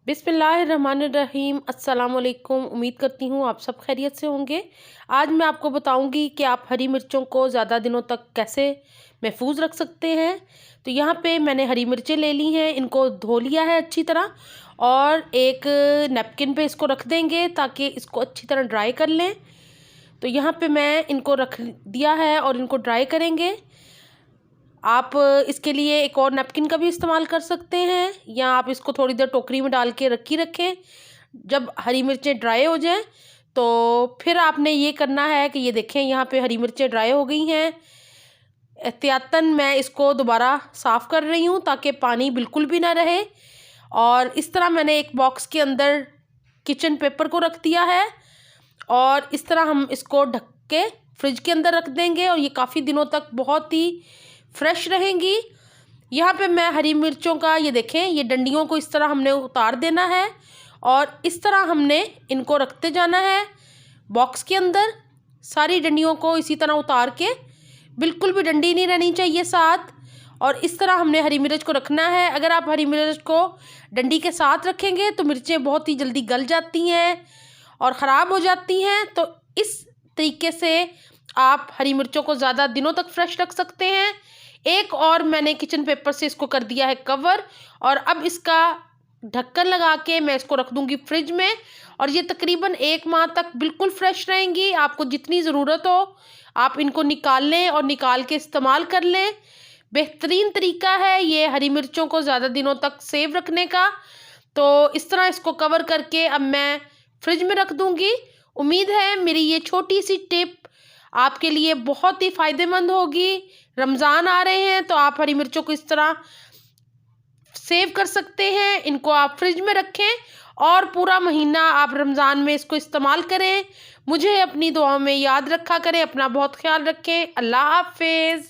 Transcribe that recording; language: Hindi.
बिस्मिल्लाहिर्रहमानिर्रहीम। अस्सलामुअलैकुम। उम्मीद करती हूँ आप सब खैरियत से होंगे। आज मैं आपको बताऊँगी कि आप हरी मिर्चों को ज़्यादा दिनों तक कैसे महफूज रख सकते हैं। तो यहाँ पे मैंने हरी मिर्चें ले ली हैं, इनको धो लिया है अच्छी तरह और एक नैपकिन पे इसको रख देंगे ताकि इसको अच्छी तरह ड्राई कर लें। तो यहाँ पे मैं इनको रख दिया है और इनको ड्राई करेंगे। आप इसके लिए एक और नैपकिन का भी इस्तेमाल कर सकते हैं या आप इसको थोड़ी देर टोकरी में डाल के रखें। जब हरी मिर्चें ड्राई हो जाएं तो फिर आपने ये करना है कि ये देखें यहाँ पे हरी मिर्चें ड्राई हो गई हैं। एहतियातन मैं इसको दोबारा साफ़ कर रही हूँ ताकि पानी बिल्कुल भी ना रहे। और इस तरह मैंने एक बॉक्स के अंदर किचन पेपर को रख दिया है और इस तरह हम इसको ढक के फ्रिज के अंदर रख देंगे और ये काफ़ी दिनों तक बहुत ही फ्रेश रहेंगी। यहाँ पे मैं हरी मिर्चों का ये देखें, ये डंडियों को इस तरह हमने उतार देना है और इस तरह हमने इनको रखते जाना है बॉक्स के अंदर। सारी डंडियों को इसी तरह उतार के, बिल्कुल भी डंडी नहीं रहनी चाहिए साथ, और इस तरह हमने हरी मिर्च को रखना है। अगर आप हरी मिर्च को डंडी के साथ रखेंगे तो मिर्चें बहुत ही जल्दी गल जाती हैं और ख़राब हो जाती हैं। तो इस तरीके से आप हरी मिर्चों को ज़्यादा दिनों तक फ्रेश रख सकते हैं। एक और मैंने किचन पेपर से इसको कर दिया है कवर और अब इसका ढक्कन लगा के मैं इसको रख दूंगी फ्रिज में और ये तकरीबन 1 माह तक बिल्कुल फ्रेश रहेंगी। आपको जितनी ज़रूरत हो आप इनको निकाल लें और निकाल के इस्तेमाल कर लें। बेहतरीन तरीका है ये हरी मिर्चों को ज़्यादा दिनों तक सेव रखने का। तो इस तरह इसको कवर करके अब मैं फ्रिज में रख दूंगी। उम्मीद है मेरी ये छोटी सी टिप आपके लिए बहुत ही फ़ायदेमंद होगी। रमज़ान आ रहे हैं तो आप हरी मिर्चों को इस तरह सेव कर सकते हैं। इनको आप फ्रिज में रखें और पूरा महीना आप रमज़ान में इसको इस्तेमाल करें। मुझे अपनी दुआओं में याद रखा करें। अपना बहुत ख्याल रखें। अल्लाह हाफ़िज़।